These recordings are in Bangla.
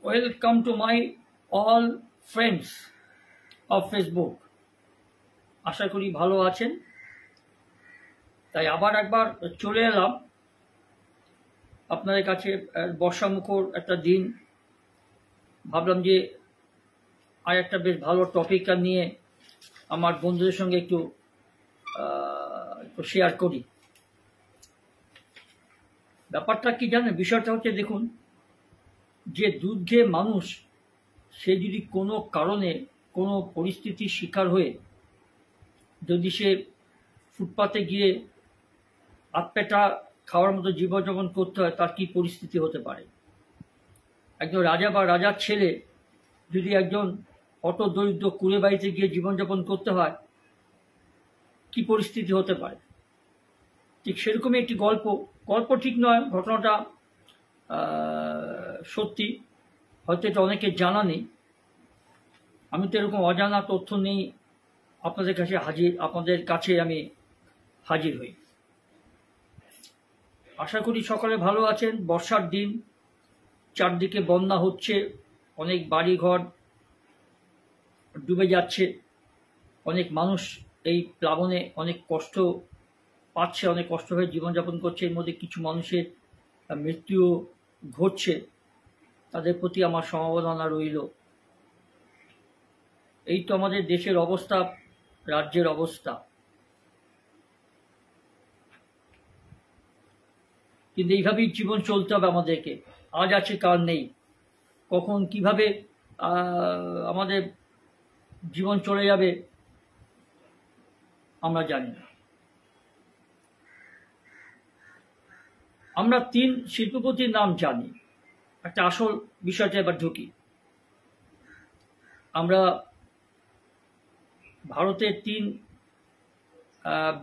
Welcome to my all friends of Facebook. আশা করি ভালো আছেন। তাই আবার একবার চলে এলাম আপনাদের কাছে। বর্ষামুখর একটা দিন, ভাবলাম যে আর একটা বেশ ভালো টপিক নিয়ে আমার বন্ধুদের সঙ্গে একটু শেয়ার করি। ব্যাপারটা কি জানেন? বিষয়টা হচ্ছে, দেখুন, যে দুধ খেয়ে মানুষ, সে যদি কোনো কারণে কোনো পরিস্থিতির শিকার হয়ে যদি সে ফুটপাতে গিয়ে আধপেটা খাওয়ার মতো জীবনযাপন করতে হয়, তার কি পরিস্থিতি হতে পারে। একজন রাজা বা রাজার ছেলে যদি একজন অত দরিদ্র কুড়ে বাড়িতে গিয়ে জীবনযাপন করতে হয়, কি পরিস্থিতি হতে পারে। ঠিক সেরকমই একটি গল্প ঠিক নয়, ঘটনাটা সত্যি। হয়তো এটা অনেকের জানা নেই। আমি তো এরকম অজানা তথ্য নেই আপনাদের কাছে আমি হাজির হই। আশা করি সকালে ভালো আছেন। বর্ষার দিন, চারদিকে বন্যা হচ্ছে, অনেক বাড়িঘর ডুবে যাচ্ছে, অনেক মানুষ এই প্লাবনে অনেক কষ্ট পাচ্ছে, অনেক কষ্ট হয়ে জীবনযাপন করছে। এর মধ্যে কিছু মানুষের মৃত্যুও ঘটছে, তাদের প্রতি আমার সমবেদনা রইল। এই তো আমাদের দেশের অবস্থা, রাজ্যের অবস্থা। কিন্তু এইভাবেই জীবন চলতে হবে আমাদেরকে। আজ আছে কাল নেই, কখন কিভাবে আমাদের জীবন চলে যাবে আমরা জানি না। আমরা 3 শিল্পপতির নাম জানি। একটা আসল বিষয়টা এবার ঢুকি। আমরা ভারতের 3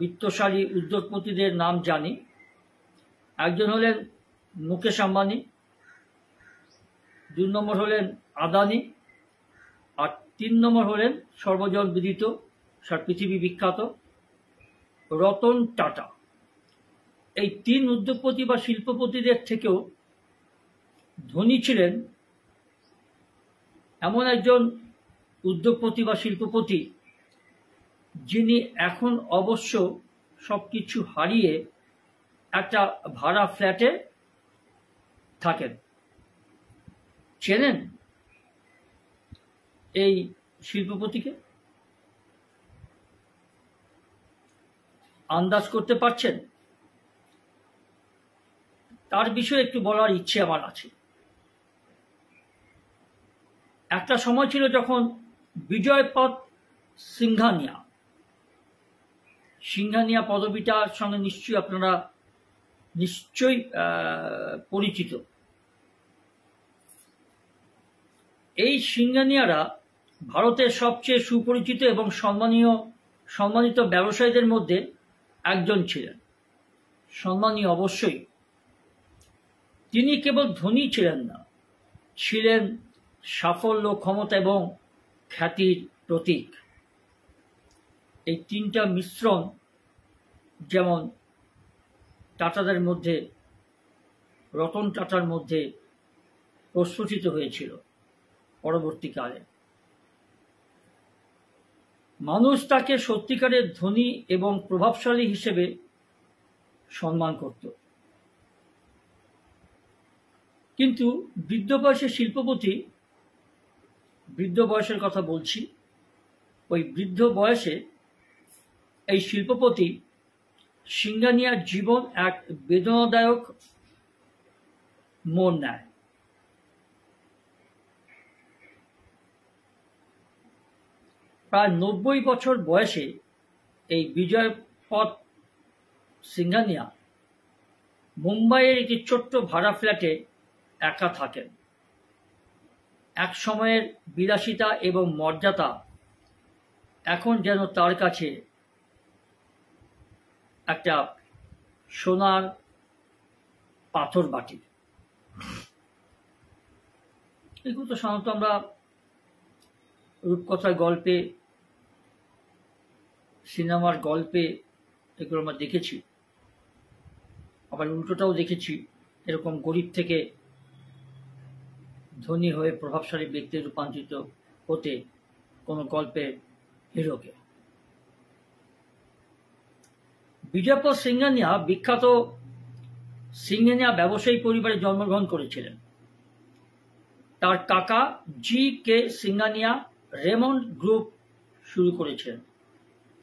বিত্তশালী উদ্যোগপতিদের নাম জানি। একজন হলেন মুকেশ আম্বানি, 2 নম্বর হলেন আদানি, আর 3 নম্বর হলেন সর্বজন বিদিত, পৃথিবী বিখ্যাত রতন টাটা। এই 3 উদ্যোগপতি বা শিল্পপতিদের থেকেও ধনী ছিলেন এমন একজন উদ্যোগপতি বা শিল্পপতি, যিনি এখন অবশ্য সবকিছু হারিয়ে একটা ভাড়া ফ্ল্যাটে থাকেন। চেনেন এই শিল্পপতিকে? আন্দাজ করতে পারছেন? তার বিষয়ে একটু বলার ইচ্ছে আমার আছে। একটা সময় ছিল যখন বিজয়পদ সিংঘানিয়া পদবিটার সঙ্গে আপনারা নিশ্চয়ই পরিচিত। এই সিংঘানিয়ারা ভারতের সবচেয়ে সুপরিচিত এবং সম্মানিত ব্যবসায়ীদের মধ্যে একজন ছিলেন। সম্মানীয় অবশ্যই। তিনি কেবল ধনী ছিলেন না, ছিলেন সাফল্য, ক্ষমতা এবং খ্যাতির প্রতীক। এই 3টা মিশ্রণ যেমন টাটাদের মধ্যে, রতন টাটার মধ্যে প্রস্ফুটিত হয়েছিল পরবর্তীকালে। মানুষ তাকে সত্যিকারের ধনী এবং প্রভাবশালী হিসেবে সম্মান করত। কিন্তু বৃদ্ধ বয়সের শিল্পপতি, বৃদ্ধ বয়সের কথা বলছি, ওই বৃদ্ধ বয়সে এই শিল্পপতি সিংঘানিয়ার জীবন এক বেদনাদায়ক মোড় নেয়। প্রায় 90 বছর বয়সে এই বিজয়পদ সিংঘানিয়া মুম্বাইয়ের একটি ছোট্ট ভাড়া ফ্ল্যাটে একা থাকেন। এক সময়ের বিলাসিতা এবং মর্যাদা এখন যেন তার কাছে একটা সোনার পাথর বাটি। এগুলো তো সাধারণত আমরা রূপকথার গল্পে, সিনেমার গল্পে এগুলো আমরা দেখেছি। আবার উল্টোটাও দেখেছি, এরকম গরিব থেকে ধনী হয়ে প্রভাবশালী ব্যক্তি রূপান্তরিত হতে কোনো গল্পের হিরোকে। বিজয়পদ সিংঘানিয়া বিখ্যাত সিংঘানিয়া ব্যবসায়ী পরিবারে জন্মগ্রহণ করেছিলেন। তার কাকা জি কে সিংঘানিয়া রেমন্ড গ্রুপ শুরু করেছিলেন,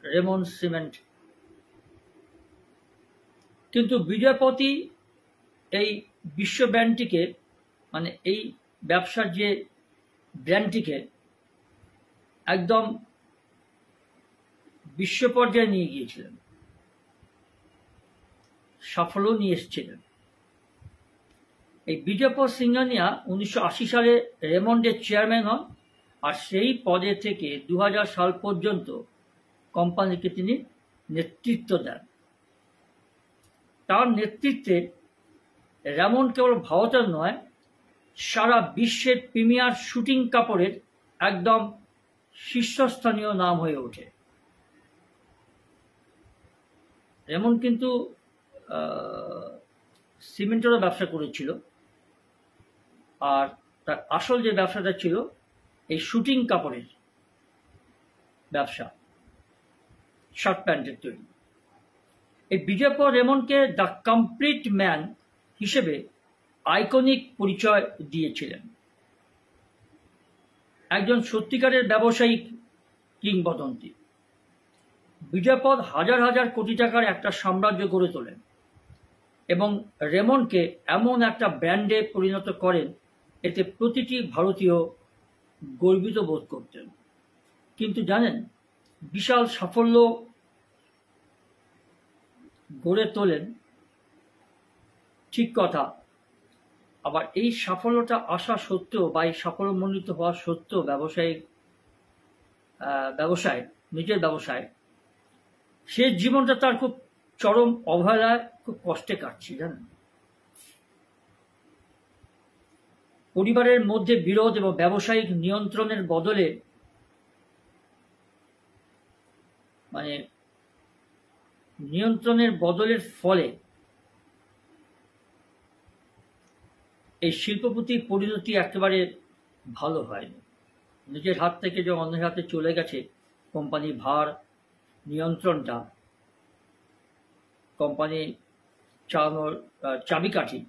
রেমন্ড সিমেন্ট। কিন্তু বিজয়পতি এই বিশ্ব ব্র্যান্ডটিকে, মানে এই ব্যবসার যে ব্র্যান্ডটিকে একদম বিশ্ব পর্যায়ে নিয়ে গিয়েছিলেন, সাফল্য নিয়ে এসেছিলেন। এই বিজয়পদ সিংঘানিয়া 1980 সালে রেমন্ডের চেয়ারম্যান হন, আর সেই পদে থেকে 2000 সাল পর্যন্ত কোম্পানিকে তিনি নেতৃত্ব দেন। তার নেতৃত্বে রেমন্ড কেবল ভারতের নয়, সারা বিশ্বের প্রিমিয়ার শুটিং কাপড়ের একদম শীর্ষস্থানীয় নাম হয়ে ওঠে। রেমন্ড কিন্তু সিমেন্টেরও ব্যবসা করেছিল, আর তার আসল যে ব্যবসাটা ছিল এই শুটিং কাপড়ের ব্যবসা, শার্ট প্যান্টের তৈরি। এই বিজয়পদ রেমন্ডকে দ্য কমপ্লিট ম্যান হিসেবে আইকনিক পরিচয় দিয়েছিলেন, একজন সত্যিকারের ব্যবসায়িক কিংবদন্তি। বিজয়পদ হাজার হাজার কোটি টাকার একটা সাম্রাজ্য গড়ে তোলেন এবং রেমন্ডকে এমন একটা ব্র্যান্ডে পরিণত করেন এতে প্রতিটি ভারতীয় গর্বিত বোধ করতেন। কিন্তু জানেন, বিশাল সাফল্য গড়ে তোলেন ঠিক কথা, আবার এই সাফল্যটা আসা সত্ত্বেও বা এই সাফল্যমণ্ডিত হওয়া সত্ত্বেও ব্যবসায় নিজের ব্যবসায় শেষ জীবনটা তার খুব চরম অবহেলায়, খুব কষ্টে কাটছে। জানেন, পরিবারের মধ্যে বিরোধ এবং ব্যবসায়িক নিয়ন্ত্রণের বদলে, মানে নিয়ন্ত্রণের বদলের ফলে এই শিল্পপতির পরিণতি একেবারে ভালো হয়নি। নিজের হাত থেকে যখন অন্যের হাতে চলে গেছে কোম্পানির ভার, নিয়ন্ত্রণটা, কোম্পানি চালানোর চাবিকাঠি,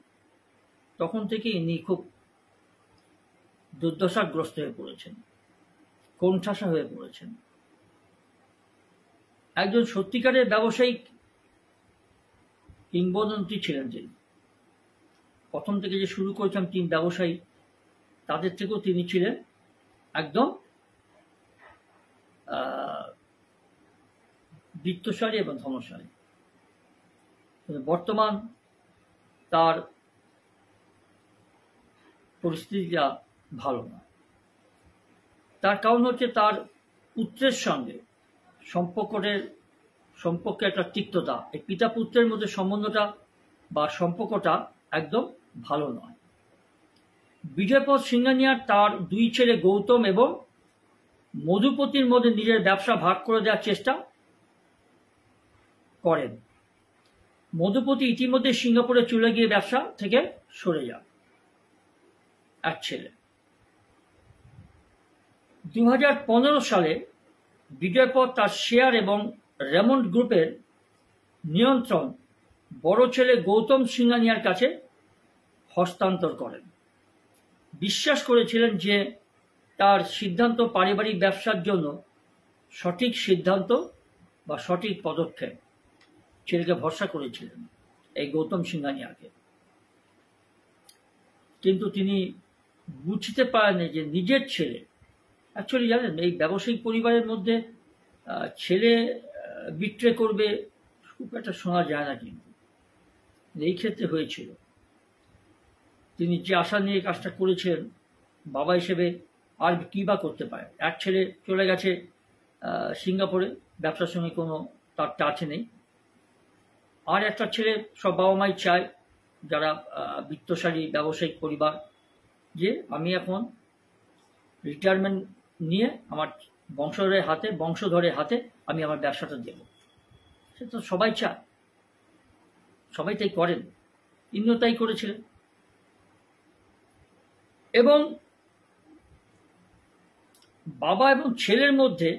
তখন থেকে ইনি খুব দুর্দশাগ্রস্ত হয়ে পড়েছেন, কোণঠাসা হয়ে পড়েছেন। একজন সত্যিকারের ব্যবসায়িক কিংবদন্তি ছিলেন তিনি। প্রথম থেকে যে শুরু করেছিলাম তিন ব্যবসায়ী, তাদের থেকেও তিনি ছিলেন একদম বৃত্তশালী এবং ধনশালী। বর্তমান তার পরিস্থিতিটা ভালো না। তার কারণ হচ্ছে তার পুত্রের সঙ্গে সম্পর্কে একটা তিক্ততা। এই পিতা পুত্রের মধ্যে সম্বন্ধটা বা সম্পর্কটা একদম ভালো নয়। বিজয়পদ সিংঘানিয়া তার দুই ছেলে গৌতম এবং মধুপতির মধ্যে নিজের ব্যবসা ভাগ করে দেওয়ার চেষ্টা করেন। মধুপতি ইতিমধ্যে সিঙ্গাপুরে চলে গিয়ে ব্যবসা থেকে সরে যান। এক ছেলে। 2015 সালে বিজয়পদ তার শেয়ার এবং রেমন্ড গ্রুপের নিয়ন্ত্রণ বড় ছেলে গৌতম সিংঘানিয়ার কাছে হস্তান্তর করেন। বিশ্বাস করেছিলেন যে তার সিদ্ধান্ত পারিবারিক ব্যবসার জন্য সঠিক সিদ্ধান্ত বা সঠিক পদক্ষেপ। ছেলেকে ভরসা করেছিলেন এই গৌতম সিংঘানিয়াকে, কিন্তু তিনি বুঝতে পারেননি যে নিজের ছেলে, অ্যাকচুয়ালি জানেন এই ব্যবসায়িক পরিবারের মধ্যে ছেলে বিট্রে করবে খুব একটা শোনা যায় না, কিন্তু এই ক্ষেত্রে হয়েছিল। তিনি যে আশা নিয়ে কাজটা করেছিলেন বাবা হিসেবে, আর কি বা করতে পারে। এক ছেলে চলে গেছে সিঙ্গাপুরে, ব্যবসার সঙ্গে কোনো তার টাচ নেই। আর একটা ছেলে, সব বাবা মাই চায় যারা বিত্তশালী ব্যবসায়িক পরিবার, যে আমি এখন রিটায়ারমেন্ট নিয়ে আমার বংশধরের হাতে আমি আমার ব্যবসাটা দেব। সে তো সবাই চায়, সবাই তাই করেন, ইনিও তাই করেছিলেন। এবং বাবা এবং ছেলের মধ্যে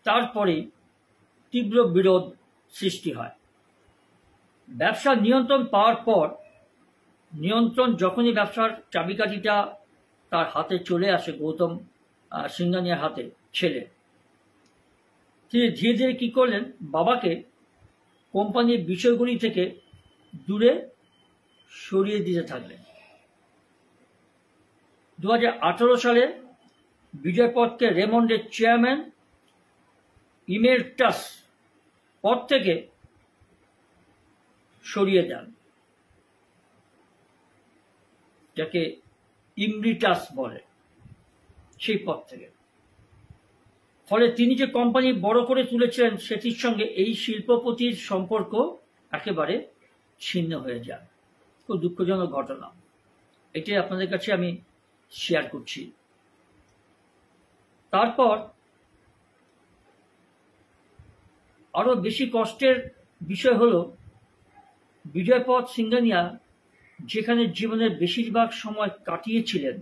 তারপরে তীব্র বিরোধ সৃষ্টি হয়। ব্যবসার নিয়ন্ত্রণ পাওয়ার পর যখনই ব্যবসার চাবিকাঠিটা তার হাতে চলে আসে, গৌতম সিংঘানিয়ার হাতে, ছেলে, তিনি ধীরে ধীরে কী করলেন, বাবাকে কোম্পানির বিষয়গুলি থেকে দূরে সরিয়ে দিতে থাকলেন। 2018 সালে বিজয়পথকে রেমন্ডের চেয়ারম্যান ইমেরিটাস পদ থেকে সরিয়ে দেন, যাকে ইমরিটাস বলে, সেই পদ থেকে। ফলে তিনি যে কোম্পানি বড় করে তুলেছিলেন সেটির সঙ্গে এই শিল্পপতির সম্পর্ক একেবারে ছিন্ন হয়ে যায়। খুব দুঃখজনক ঘটনা, এটাই আপনাদের কাছে আমি শেয়ার করছি। তারপর আরো বেশি কষ্টের বিষয় হলো, বিজয়পথ সিংঘানিয়া যেখানে জীবনের বেশিরভাগ সময় কাটিয়েছিলেন,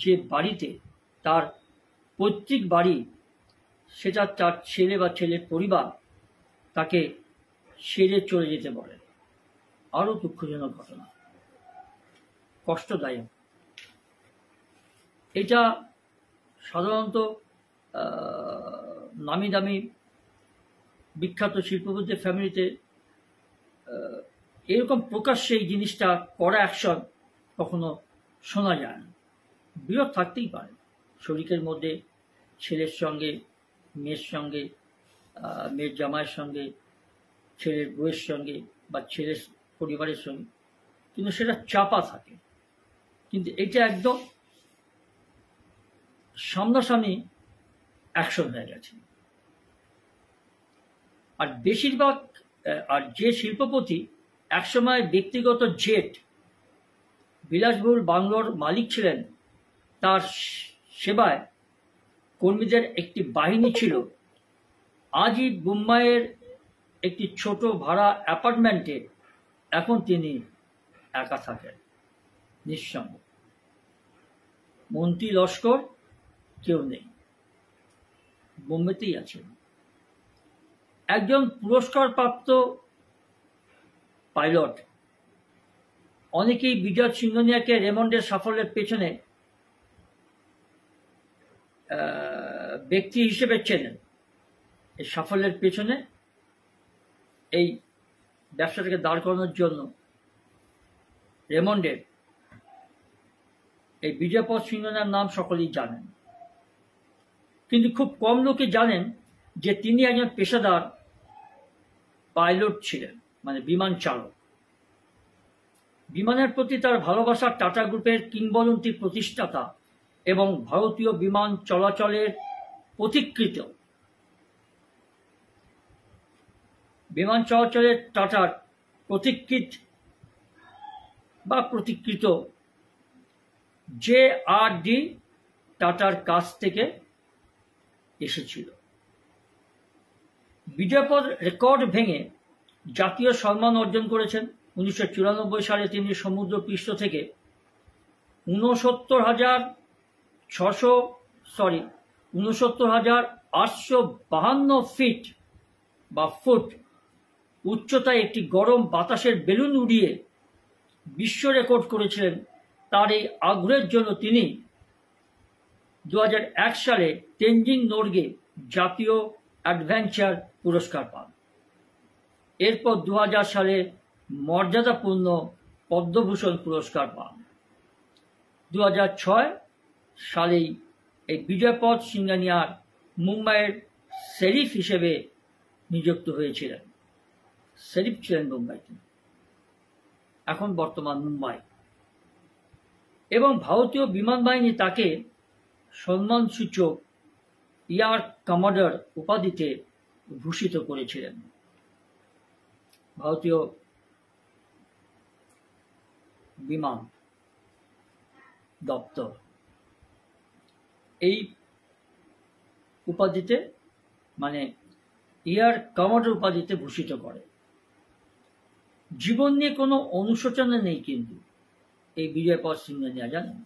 যে বাড়িতে, তার পৈতৃক বাড়ি, সেটা তার ছেলে বা ছেলের পরিবার তাকে ছেড়ে চলে যেতে বলে। আরো দুঃখজনক ঘটনা, কষ্টদায়ক। এটা সাধারণত নামি দামি বিখ্যাত শিল্পপতিদের ফ্যামিলিতে এরকম প্রকাশ্যে এই জিনিসটা করা অ্যাকশন কখনো শোনা যায় না। বিরোধ থাকতেই পারে শরিকের মধ্যে, ছেলের সঙ্গে মেয়ের সঙ্গে, মেয়ের জামাইয়ের সঙ্গে, ছেলের বউয়ের সঙ্গে, বা ছেলের পরিবারের সঙ্গে, কিন্তু সেটা চাপা থাকে। কিন্তু এটা একদম সামনাসামনি অ্যাকশন হয়ে গেছে। আর বেশিরভাগ, আর যে শিল্পপতি একসময় ব্যক্তিগত জেট, বিলাসবহুল বাংলোর মালিক ছিলেন, তার সেবায় কর্মীদের একটি বাহিনী ছিল, আজই মুম্বাইয়ের একটি ছোট ভাড়া অ্যাপার্টমেন্টে এখন তিনি একা থাকেন, নিঃসঙ্গ। মন্ত্রী লস্কর কেউ নেই, বোম্বেতেই আছেন। একজন পুরস্কারপ্রাপ্ত পাইলট। অনেকেই বিজয় সিংঘানিয়াকে রেমন্ডের সাফল্যের পেছনে ব্যক্তি হিসেবে চেনেন। এই সাফল্যের পেছনে, এই ব্যবসাটাকে দাঁড় করানোর জন্য রেমন্ডের এই বিজয়পথ সিংঘানিয়ার নাম সকলেই জানেন, কিন্তু খুব কম লোকে জানেন যে তিনি একজন পেশাদার পাইলট ছিলেন, মানে বিমান চালক। বিমানের প্রতি তার ভালোবাসা টাটা গ্রুপের কিংবদন্তি প্রতিষ্ঠাতা এবং ভারতীয় বিমান চলাচলের পথিকৃৎ। বিমান চলাচলের টাটার প্রতিকৃত JRD টাটার কাছ থেকে এসেছিল। বিজয়পথ রেকর্ড ভেঙে জাতীয় সম্মান অর্জন করেছেন। 1994 সালে তিনি সমুদ্রপৃষ্ঠ থেকে 69,852 ফিট বা ফুট উচ্চতায় একটি গরম বাতাসের বেলুন উড়িয়ে বিশ্ব রেকর্ড করেছিলেন। তার এই আগ্রহের জন্য তিনি 2001 সালে তেনজিং নোরগে জাতীয় অ্যাডভেঞ্চার পুরস্কার পান। এরপর 2000 সালে মর্যাদাপূর্ণ পদ্মভূষণ পুরস্কার পান। 2006 সালেই এই বিজয়পথ সিংঘানিয়ার মুম্বাইয়ের শেরিফ হিসেবে নিযুক্ত হয়েছিলেন। শেরিফ ছিলেন মুম্বাইতে, এখন বর্তমান মুম্বাই। এবং ভারতীয় বিমান বাহিনী তাকে সম্মানসূচক এয়ার কমান্ডার উপাধিতে ভূষিত করেছিলেন। ভারতীয় বিমান দপ্তর এই উপাধিতে, মানে এয়ার কমান্ডার উপাধিতে ভূষিত করে। জীবন নিয়ে কোনো অনুশোচনা নেই কিন্তু এই বিজয়পথ সিংঘানিয়া, জানেন,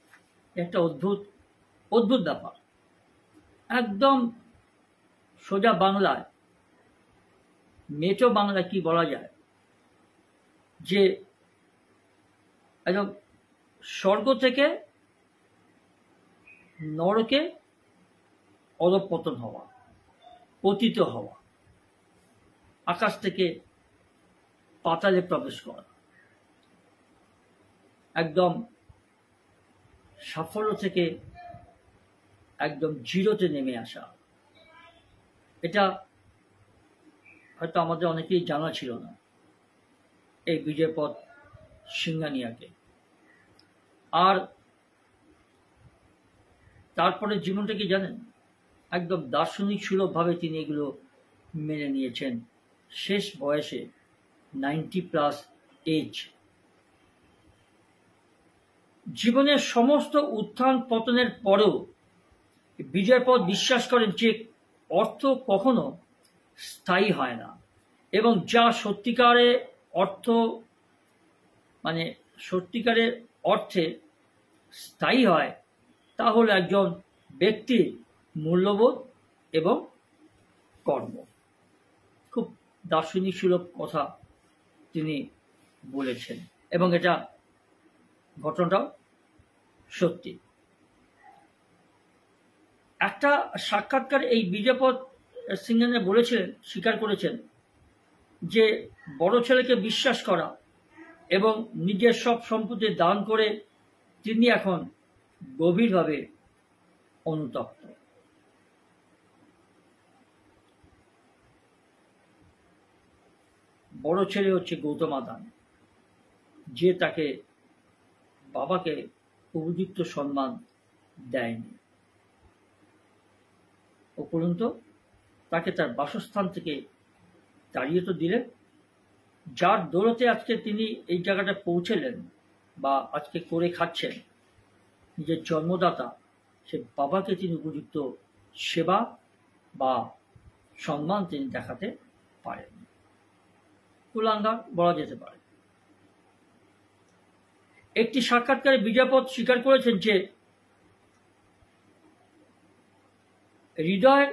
একটা অদ্ভুত ব্যাপার। একদম সোজা বাংলায়, মেটো বাংলায় কি বলা যায়, যে একদম স্বর্গ থেকে নরকে অধঃপতন হওয়া, পতিত হওয়া, আকাশ থেকে পাতালে প্রবেশ করা, একদম সাফল্য থেকে একদম জিরোতে নেমে আসা। এটা হয়তো আমাদের অনেকেই জানা ছিল না, এই বিজয়পথ সিংহানিয়াকে। আর তারপরে জীবনটা কি জানেন, একদম দার্শনিক সুলভভাবে তিনি এগুলো মেনে নিয়েছেন শেষ বয়সে, 90+ এজ। জীবনের সমস্ত উত্থান পতনের পরেও বিজয়পথ বিশ্বাস করেন যে অর্থ কখনো স্থায়ী হয় না, এবং যা সত্যিকারের অর্থ, মানে সত্যিকারের অর্থে স্থায়ী হয়, তা হল একজন ব্যক্তির মূল্যবোধ এবং কর্ম। খুব দার্শনিক সুলভ কথা তিনি বলেছেন, এবং এটা ঘটনাটাও সত্যি। একটা সাক্ষাৎকার এই বিজয়পথ সিংহানিয়া বলেছিলেন, স্বীকার করেছেন যে বড় ছেলেকে বিশ্বাস করা এবং নিজের সব সম্পত্তি দান করে তিনি এখন গভীরভাবে অনুতপ্ত। বড় ছেলে হচ্ছে গৌতম আদানি, যে তাকে বাবাকে উপযুক্ত সম্মান দেয়নি, উপরন্তু তাকে তার বাসস্থান থেকে তাড়িয়ে তো দিলেন, যার দৌলতে আজকে তিনি এই জায়গাটা পৌঁছলেন বা আজকে করে খাচ্ছেন। নিজের জন্মদাতা সে বাবাকে তিনি উপযুক্ত সেবা বা সম্মান তিনি দেখাতে পারেন, কুলাঙ্গার বলা যেতে পারে। একটি সাক্ষাৎকারে বিজয়পথ স্বীকার করেছেন যে হৃদয়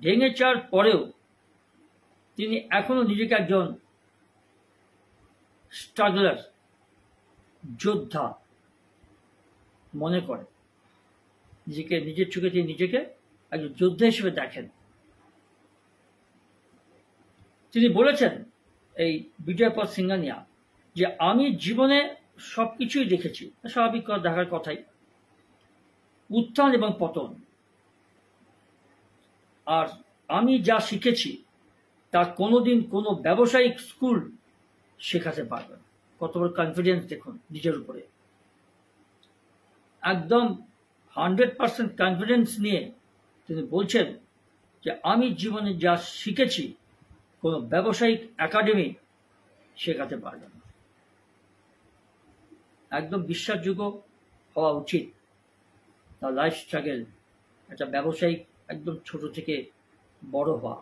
ভেঙে যাওয়ার পরেও তিনি এখনো নিজেকে একজন স্ট্রাগলার, যোদ্ধা মনে করেন। নিজেকে, নিজের চোখে তিনি নিজেকে একজন যোদ্ধা হিসেবে দেখেন। তিনি বলেছেন এই বিজয়পথ সিংহানিয়া যে আমি জীবনে সবকিছুই দেখেছি, স্বাভাবিক দেখার কথাই, উত্থান এবং পতন, আর আমি যা শিখেছি তা কোনোদিন কোনো ব্যবসায়িক স্কুল শেখাতে পারবে না। কত বড় কনফিডেন্স দেখুন নিজের উপরে, একদম 100% কনফিডেন্স নিয়ে তিনি বলছেন যে আমি জীবনে যা শিখেছি কোনো ব্যবসায়িক একাডেমি শেখাতে পারবে না। একদম বিশ্বাসযোগ্য হওয়া উচিত তার লাইফ স্ট্রাগল, একটা ব্যবসায়িক একদম ছোট থেকে বড় হওয়া,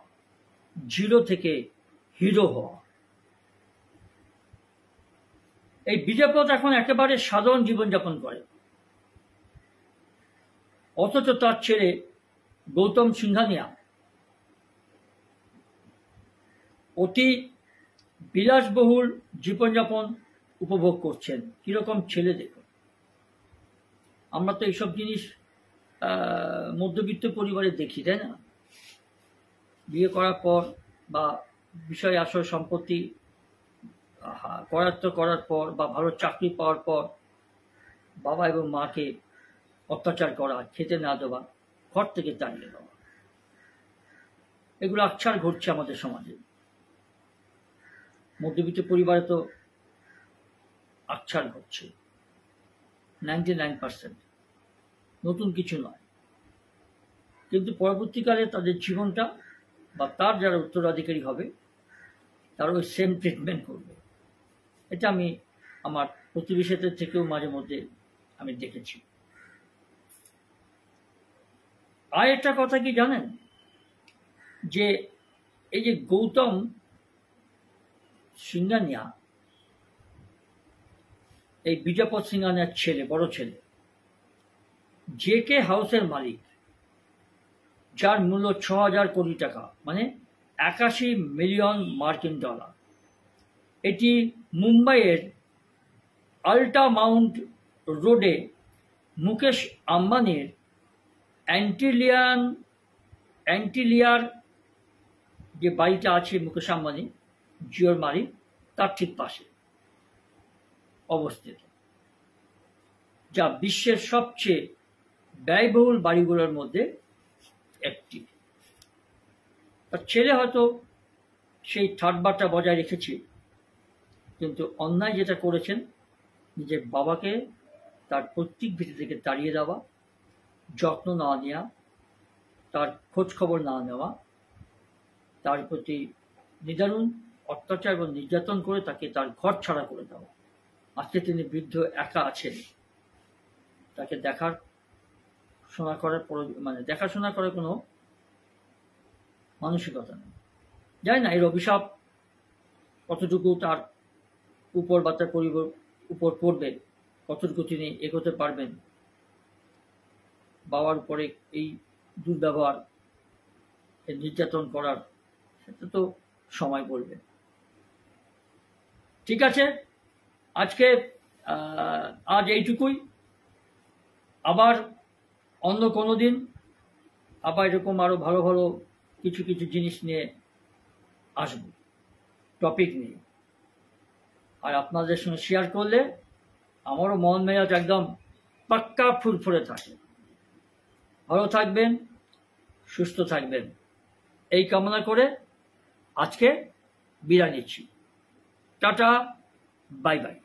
জিরো থেকে হিরো হওয়া। এই বিজয়পথ এখন একেবারে সাধারণ জীবনযাপন করে, অথচ তার ছেলে গৌতম সিংহানিয়া অতি বিলাসবহুল জীবনযাপন উপভোগ করছেন। কিরকম ছেলে দেখুন। আমরা তো এইসব জিনিস মধ্যবিত্ত পরিবারে দেখি, তাই না? বিয়ে করার পর বা বিষয় আশয় সম্পত্তি করার পর বা ভালো চাকরি পাওয়ার পর বাবা এবং মাকে অত্যাচার করা, খেতে না দেওয়া, ঘর থেকে তাড়িয়ে দেওয়া, এগুলো আকছার ঘটছে আমাদের সমাজে। মধ্যবিত্ত পরিবারে তো আকছার ঘটছে 99%, নতুন কিছু নয়। কিন্তু পরবর্তীকালে তাদের জীবনটা বা তার যারা উত্তরাধিকারী হবে তারা ওই সেম ট্রিটমেন্ট করবে। এটা আমি আমার প্রতিবেশীদের থেকেও মাঝে মধ্যে আমি দেখেছি। আর একটা কথা কি জানেন, যে এই যে গৌতম সিংহানিয়া, এই বিজয়পথ সিংহানিয়ার ছেলে, বড় ছেলে, জেকে হাউসের মালিক, যার মূল্য 6,000 কোটি টাকা, মানে 81 মিলিয়ন মার্কিন ডলার। এটি মুম্বাইয়ের আল্টামাউন্ট রোডে মুকেশ আম্বানির অ্যান্টিলিয়ার যে বাড়িটা আছে, মুকেশ আম্বানি জিওর বাড়ি, তার ঠিক পাশে অবস্থিত, যা বিশ্বের সবচেয়ে ব্যয়বহুল বাড়িগুলোর মধ্যে একটি। তার ছেলে হয়তো সেই ঠাটবারটা বজায় রেখেছে, কিন্তু অন্যায় যেটা করেছেন, নিজের বাবাকে তার পৈতৃক ভিটে থেকে তাড়িয়ে দেওয়া, যত্ন না নেওয়া, তার খোঁজ খবর না নেওয়া, তার প্রতি নিদারুণ অত্যাচার এবং নির্যাতন করে তাকে তার ঘর ছাড়া করে দেওয়া। আজকে তিনি বৃদ্ধ একা আছেন, তাকে দেখাশোনা করার কোনো মানসিকতা নেই। জানি না এর অভিশাপ কতটুকু তার উপর বা তার পরিবার উপর পড়বে, কতটুকু তিনি এগোতে পারবেন বাবার উপরে এই দুর্ব্যবহার, এই নির্যাতন করার, সেটা তো সময় বলবে। ঠিক আছে, আজ এইটুকুই। আবার অন্য কোনো দিন আবার এরকম আরো ভালো ভালো কিছু কিছু জিনিস নিয়ে আসব, টপিক নিয়ে। আর আপনাদের সঙ্গে শেয়ার করলে আমারও মন মেজাজ একদম পাক্কা ফুরফুরে থাকে। ভালো থাকবেন, সুস্থ থাকবেন, এই কামনা করে আজকে বিদায় নিচ্ছি। Tata, bye bye.